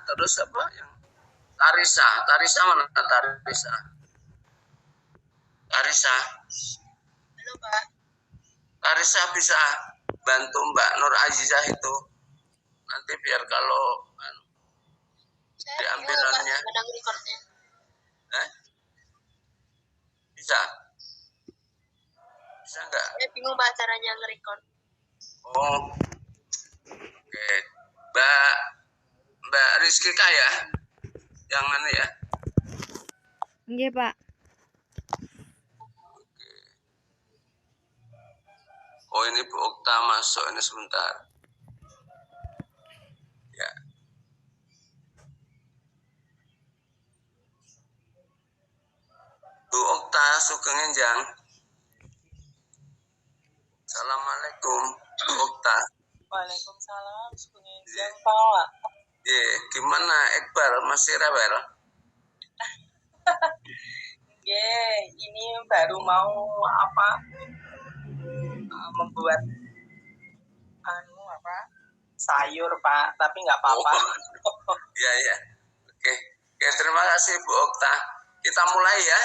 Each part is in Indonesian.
terus apa yang Tarisa mana Tarisa? Halo Pak. Tarisa bisa bantu Mbak Nur Azizah itu nanti biar kalau diambilannya bisa nggak? Saya bingung Pak caranya nge-record. Oh, oke. Mbak Rizky ya, yang mana ya? Iya Pak. Oke. Oh ini Bu Okta masuk ini sebentar. Ya. Bu Okta Sugeng Enjang. Assalamualaikum Bu Okta. Waalaikumsalam, Sugeng Enjang Pak. Gimana Iqbal masih rewel? Ini baru mau membuat sayur Pak, tapi nggak apa-apa. Iya. Oke, terima kasih Bu Okta. Kita mulai ya.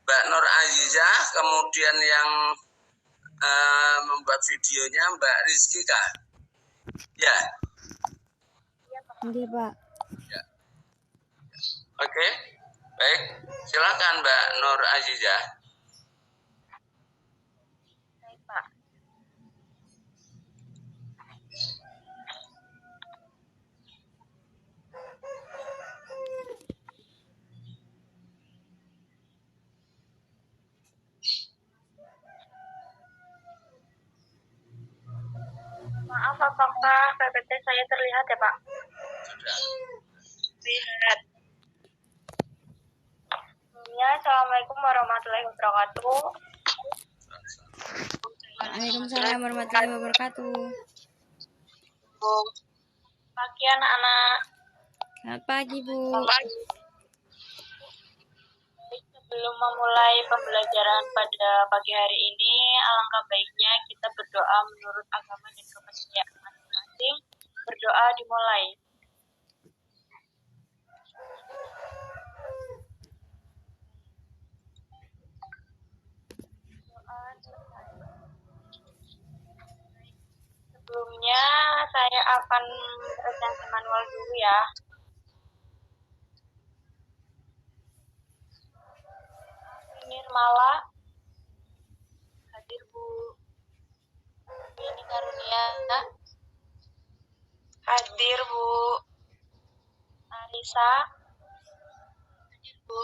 Mbak Nur Azizah, kemudian yang membuat videonya Mbak Rizky Kak. Ya. Iya Pak. Ya. Oke. Baik, silakan Mbak Nur Azizah. Baik Pak. Maaf apakah PPT saya terlihat ya Pak? Sudah. Lihat. Ya, Assalamualaikum warahmatullahi wabarakatuh. Waalaikumsalam warahmatullahi wabarakatuh. Pagi anak-anak. Selamat pagi Bu. Sebelum memulai pembelajaran pada pagi hari ini, alangkah baiknya kita berdoa menurut agama dan kepercayaan masing-masing. Berdoa dimulai. Sebelumnya saya akan presentasi manual dulu ya. Nirmala hadir Bu. Ini Karunia hadir Bu. Arisa hadir Bu.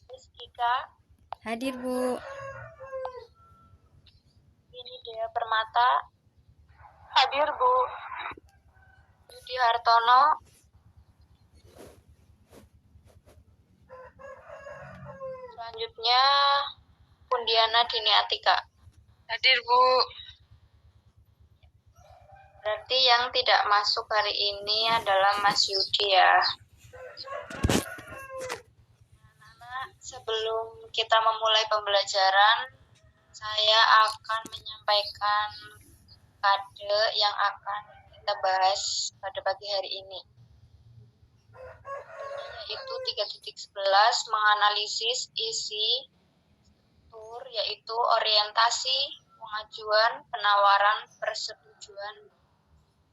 Rizkika Hadir Bu. ini Dea Permata hadir Bu. Yudi Hartono selanjutnya Pundiana Dini Atika hadir Bu. Berarti yang tidak masuk hari ini adalah Mas Yudi ya. Anak-anak, sebelum kita memulai pembelajaran, saya akan menyampaikan kode yang akan kita bahas pada pagi hari ini. Yaitu 3.11 menganalisis isi struktur, yaitu orientasi, pengajuan, penawaran, persetujuan,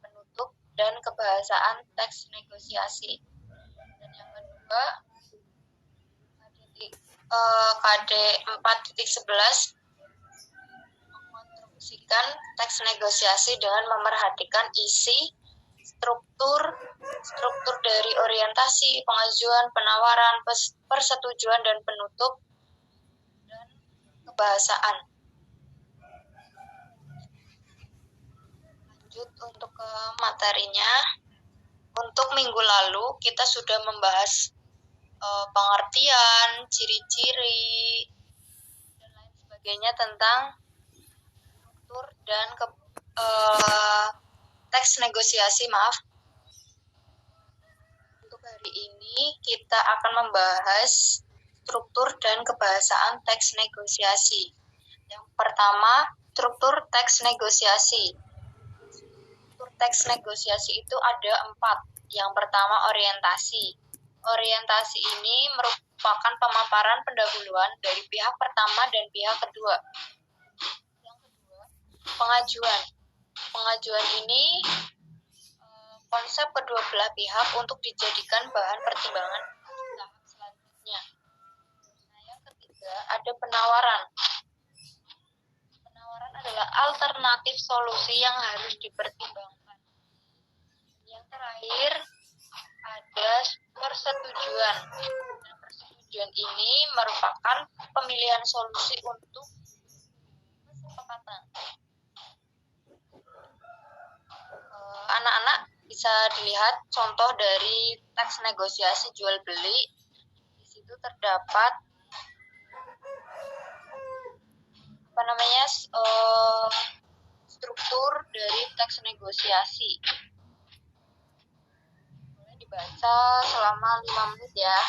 penutup, dan kebahasaan teks negosiasi. Dan yang kedua, KD 4.11 mengonstruksikan teks negosiasi dengan memerhatikan isi, struktur dari orientasi, pengajuan, penawaran, persetujuan, dan penutup, dan kebahasaan. Lanjut untuk ke materinya. Untuk minggu lalu kita sudah membahas pengertian, ciri-ciri, dan lain sebagainya tentang struktur dan teks negosiasi, maaf. Untuk hari ini kita akan membahas struktur dan kebahasaan teks negosiasi. Yang pertama, struktur teks negosiasi. Struktur teks negosiasi itu ada 4. Yang pertama, orientasi. Orientasi ini merupakan pemaparan pendahuluan dari pihak pertama dan pihak kedua. Yang kedua, pengajuan. Pengajuan ini konsep kedua belah pihak untuk dijadikan bahan pertimbangan tahap selanjutnya. Nah, yang ketiga, ada penawaran. Penawaran adalah alternatif solusi yang harus dipertimbangkan. Yang terakhir, ada persetujuan. Nah, persetujuan ini merupakan pemilihan solusi untuk kesepakatan. Anak-anak bisa dilihat contoh dari teks negosiasi jual beli. Di situ terdapat struktur dari teks negosiasi. Boleh dibaca selama 5 menit ya.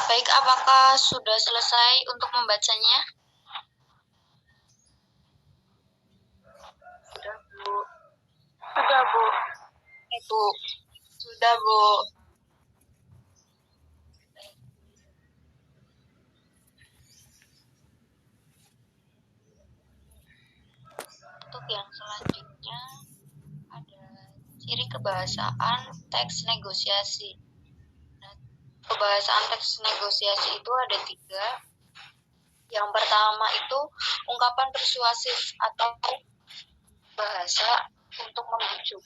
Baik, apakah sudah selesai untuk membacanya? Sudah, Bu. Sudah, Bu. Bu. Sudah, Bu. Untuk yang selanjutnya ada ciri kebahasaan teks negosiasi. Nah, kebahasaan teks negosiasi itu ada 3. Yang pertama itu ungkapan persuasif atau bahasa untuk membujuk.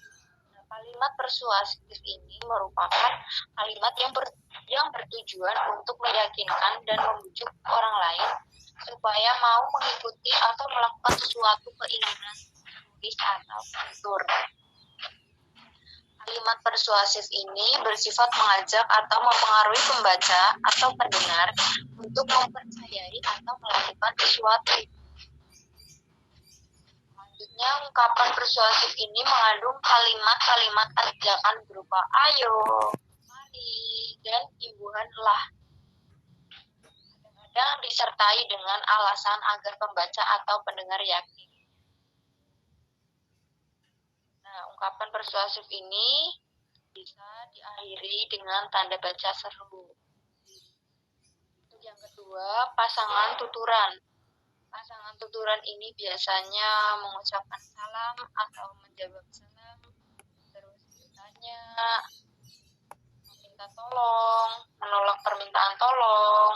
Nah, kalimat persuasif ini merupakan kalimat yang bertujuan untuk meyakinkan dan membujuk orang lain supaya mau mengikuti atau melakukan suatu keinginan tulis atau tutur. Kalimat persuasif ini bersifat mengajak atau mempengaruhi pembaca atau pendengar untuk mempercayai atau melakukan sesuatu. Selanjutnya, ungkapan persuasif ini mengandung kalimat-kalimat ajakan berupa ayo, mari, dan imbuhan lah. Kadang-kadang disertai dengan alasan agar pembaca atau pendengar yakin. Nah, ungkapan persuasif ini bisa diakhiri dengan tanda baca seru. Untuk yang kedua, pasangan tuturan. Pasangan tuturan ini biasanya mengucapkan salam atau menjawab salam, terus bertanya, meminta tolong, menolak permintaan tolong,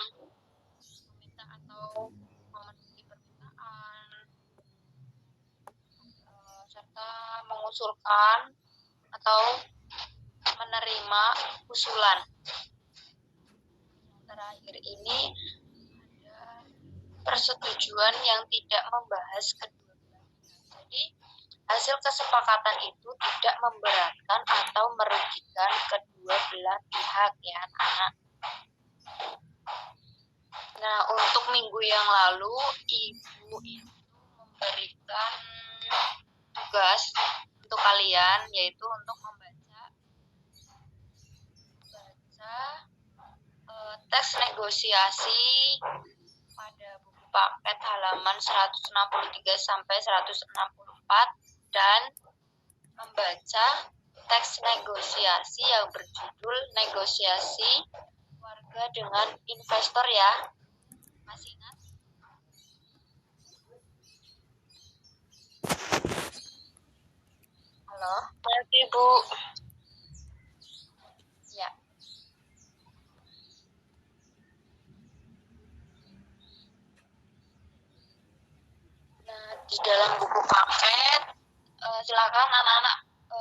meminta atau memenuhi permintaan, serta mengusulkan atau menerima usulan. Yang terakhir ini ada persetujuan yang tidak membahas kedua belah pihak. Jadi, hasil kesepakatan itu tidak memberatkan atau merugikan kedua belah pihak ya anak-anak. Nah, untuk minggu yang lalu, Ibu itu memberikan tugas untuk kalian, yaitu untuk membaca teks negosiasi pada buku paket halaman 163 sampai 164 dan membaca teks negosiasi yang berjudul negosiasi warga dengan investor ya. Masih ingat? Halo? Masih, Bu. Ya. Nah, di dalam buku paket, silakan anak-anak,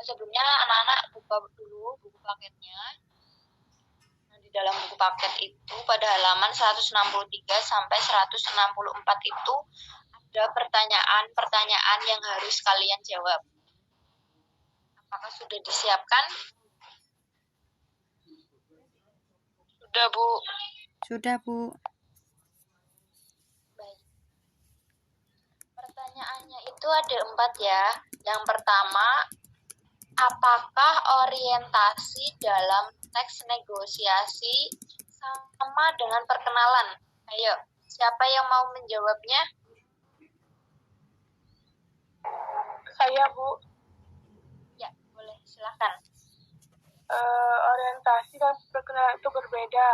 sebelumnya anak-anak buka dulu buku paketnya. Nah, di dalam buku paket itu pada halaman 163 sampai 164 itu ada pertanyaan-pertanyaan yang harus kalian jawab. Apakah sudah disiapkan? Sudah, Bu. Sudah, Bu. Baik. Pertanyaannya itu ada 4 ya. Yang pertama, apakah orientasi dalam teks negosiasi sama dengan perkenalan? Ayo, siapa yang mau menjawabnya? Saya, Bu. Ya, boleh, silakan. Orientasi dan perkenalan itu berbeda.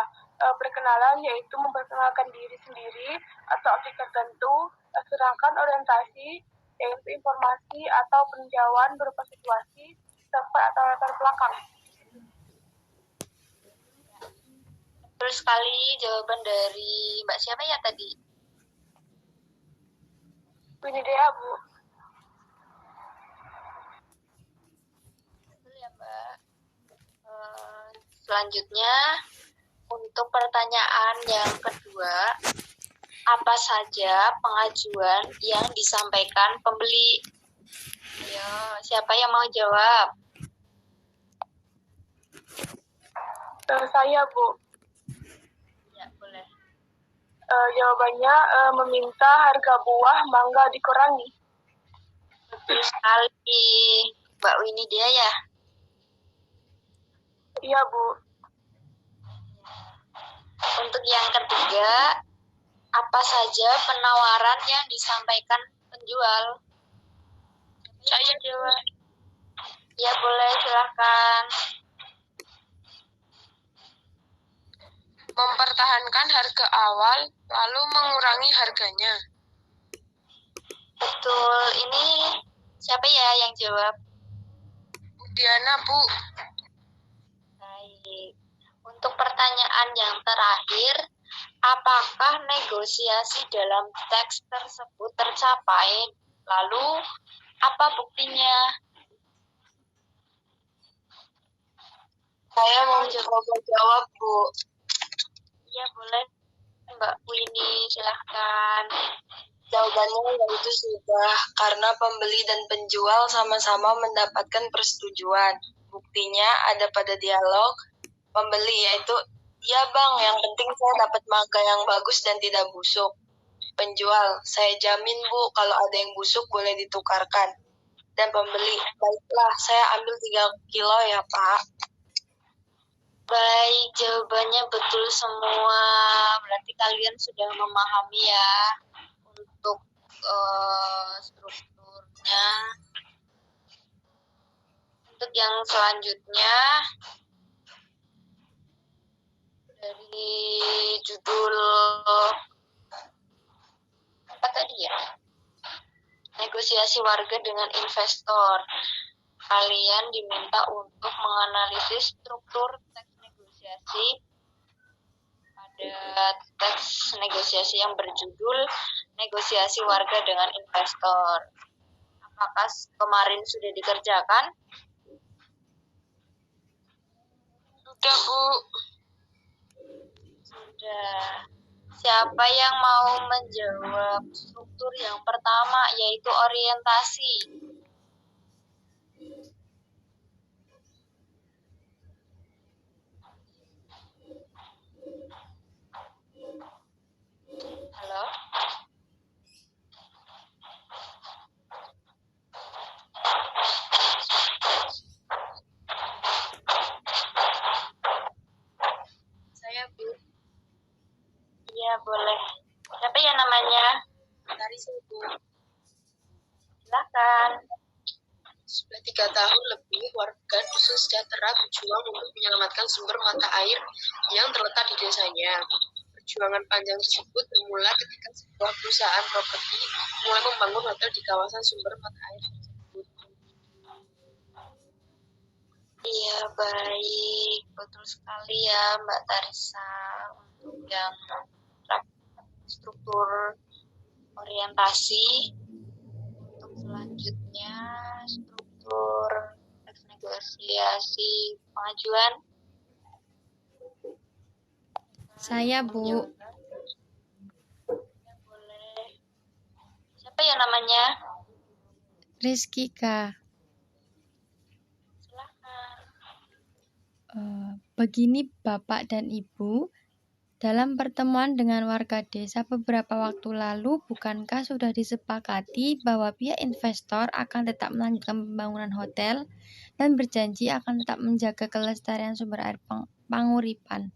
Perkenalan yaitu memperkenalkan diri sendiri atau objek tertentu, sedangkan orientasi yaitu informasi atau peninjauan berupa situasi, tempat atau latar belakang. Betul sekali jawaban dari Mbak siapa ya tadi? Ini dia, Bu. Betul ya, Mbak. Selanjutnya, untuk pertanyaan yang kedua, apa saja pengajuan yang disampaikan pembeli? Ayo, siapa yang mau jawab? Saya, Bu. Ya, boleh. Jawabannya meminta harga buah mangga dikurangi. Betul sekali, Mbak Winnie dia ya? Iya, Bu. Untuk yang ketiga, apa saja penawaran yang disampaikan penjual? Saya Jawab. Ya, boleh, silakan. mempertahankan harga awal lalu mengurangi harganya. Betul, ini siapa ya yang jawab? Diana, Bu. Baik. Untuk pertanyaan yang terakhir, apakah negosiasi dalam teks tersebut tercapai? Lalu, apa buktinya? Saya mau coba jawab, Bu. Ya, boleh. Mbak Winnie, silahkan. Jawabannya yaitu sudah, karena pembeli dan penjual sama-sama mendapatkan persetujuan. Buktinya ada pada dialog pembeli, yaitu, "Ya Bang, yang penting saya dapat mangga yang bagus dan tidak busuk." Penjual, "Saya jamin Bu, kalau ada yang busuk boleh ditukarkan." Dan pembeli, "Baiklah, saya ambil 3 kilo ya Pak." Baik, jawabannya betul semua. Berarti kalian sudah memahami ya untuk strukturnya. Untuk yang selanjutnya, dari judul apa tadi ya? Negosiasi warga dengan investor. Kalian diminta untuk menganalisis struktur teks negosiasi pada teks negosiasi yang berjudul negosiasi warga dengan investor. Apakah kemarin sudah dikerjakan? Sudah, Bu. Sudah. Siapa yang mau menjawab struktur yang pertama, yaitu orientasi? Halo? Saya, Bu. Iya, boleh. Siapa ya namanya? Tarisa, Bu. Silakan. Sudah 3 tahun lebih, warga Dusun Sejahtera berjuang untuk menyelamatkan sumber mata air yang terletak di desanya. Perjuangan panjang tersebut bermula ketika sebuah perusahaan properti mulai membangun hotel di kawasan sumber mata air tersebut. Iya, baik. Betul sekali ya, Mbak Tarisa. Untuk yang struktur orientasi, untuk selanjutnya struktur teks negosiasi pengajuan. Saya, Bu. Ya, boleh. Siapa ya namanya? Rizky, Kak. Silakan. Begini Bapak dan Ibu, dalam pertemuan dengan warga desa beberapa waktu lalu, bukankah sudah disepakati bahwa pihak investor akan tetap melanjutkan pembangunan hotel dan berjanji akan tetap menjaga kelestarian sumber air Panguripan?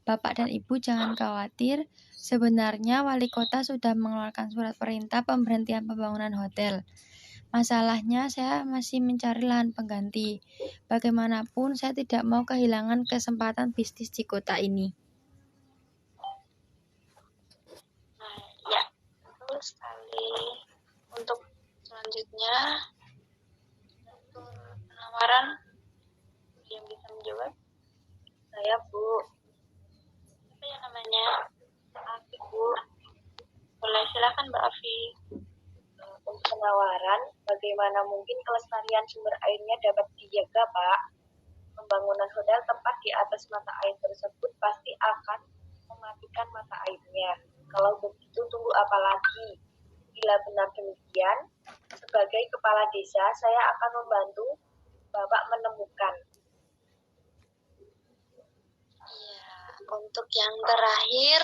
Bapak dan Ibu jangan khawatir, sebenarnya wali kota sudah mengeluarkan surat perintah pemberhentian pembangunan hotel. Masalahnya saya masih mencari lahan pengganti. Bagaimanapun saya tidak mau kehilangan kesempatan bisnis di kota ini. Nah, ya, betul sekali. Untuk selanjutnya, struktur penawaran yang bisa menjawab. Saya, Bu. Siapa ya namanya? Afi, Bu. Boleh, silakan Mbak Afi. Untuk penawaran, bagaimana mungkin kelestarian sumber airnya dapat dijaga, Pak? Pembangunan hotel tepat di atas mata air tersebut pasti akan mematikan mata airnya. Kalau begitu, tunggu apa lagi? Bila benar demikian, sebagai kepala desa, saya akan membantu Bapak menemukan. Iya, untuk yang terakhir,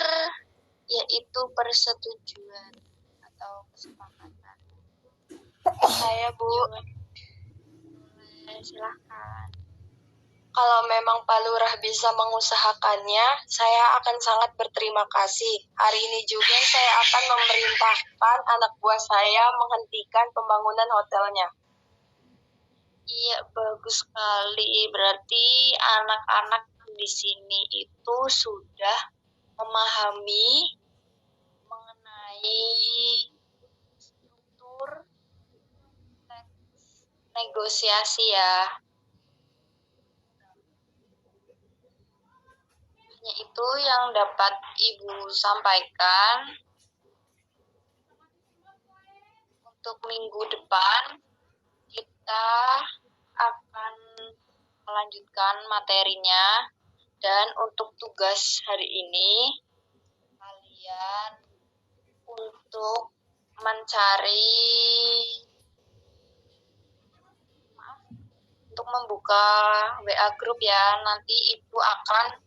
yaitu persetujuan atau kesepakatan. Saya, Bu. Boleh, silakan. Kalau memang Pak Lurah bisa mengusahakannya, saya akan sangat berterima kasih. Hari ini juga saya akan memerintahkan anak buah saya menghentikan pembangunan hotelnya. Iya, bagus sekali. Berarti anak-anak di sini itu sudah memahami mengenai struktur teks negosiasi ya. Hanya itu yang dapat Ibu sampaikan. Untuk minggu depan kita akan melanjutkan materinya, dan untuk tugas hari ini kalian untuk mencari untuk membuka WA grup ya. Nanti Ibu akan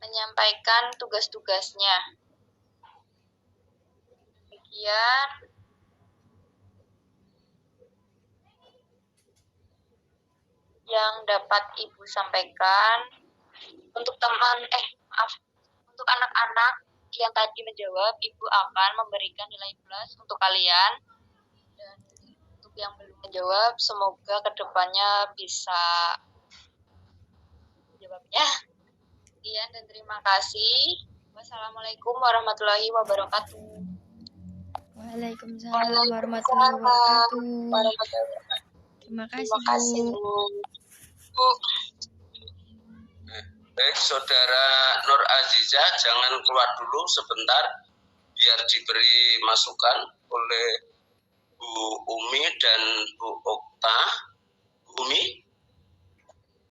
menyampaikan tugas-tugasnya. Demikian yang dapat Ibu sampaikan. Untuk untuk anak-anak yang tadi menjawab, Ibu akan memberikan nilai plus untuk kalian. Dan untuk yang belum menjawab, semoga kedepannya bisa menjawabnya. Sekian dan terima kasih. Wassalamualaikum warahmatullahi wabarakatuh. Waalaikumsalam warahmatullahi wabarakatuh. Terima kasih, Bu. Bu. Baik, Saudara Nur Azizah, jangan keluar dulu sebentar biar diberi masukan oleh Bu Umi dan Bu Okta. Bu Umi?